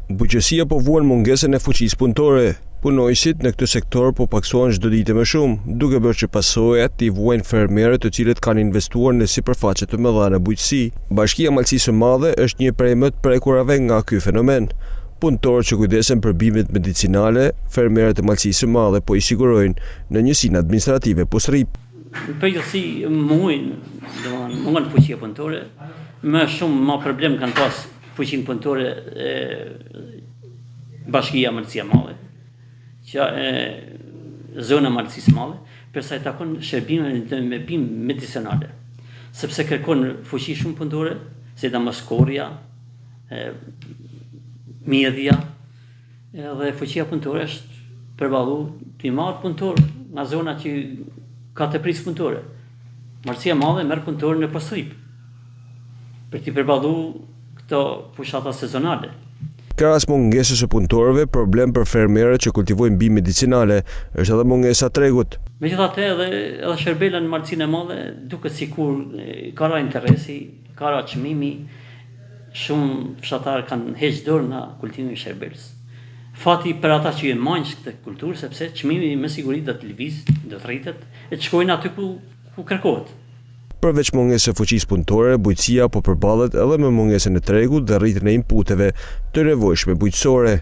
Bujqësia po vuan mungesën e fuqisë punëtore. Punojësit në këtë sektor po paksohen çdo ditë më shumë, duke bërë që pasojat t'i vuajnë fermerët të cilët kanë investuar në sipërfaqe të mëdha në bujqësi. Bashkia Malësisë së Madhe është një prej më të prekurave nga ky fenomen. Punëtorët që kujdesen për bimet medicinale, fermerët e Malësisë së Madhe po i sigurojnë në njësinë administrative Pusrip. Në përgjithësi mungon fuqia punëtore, më shumë ma problem kanë pas fuqinë punëtore Bashkia Malësia e Madhe, zona Malësisë së Madhe, përsa i takon shërbime me bimë medicinale, sepse kërkon fuqi shumë punëtore, sidomos korja, mjedhja, dhe fuqia punëtore është përballu t'i marrë punëtor nga zona që ka të prisë punëtore. Malësia e Madhe merr punëtor në Pusrip për t'i përballu këto fushata sezonale. Krahas mungesës së punëtorëve, problem për fermerët që kultivojnë bimë medicinale është edhe mungesa tregut. Megjithatë edhe shërbela në Malësinë e Madhe duket sikur ka ra interesi, ka ra çmimi, shumë fshatarë kanë heqë dorë nga kultivimi i shërbelës. Fati për ata që e manjë këtë kulturë, sepse çmimi me siguri do të lëvizë, do të rritet, e të shkojnë aty ku kërkohet. Përveç mungesës së fuqisë punëtore, bujqësia po përballet edhe me mungesën e tregut dhe rritjen e inputeve të nevojshme bujqësore.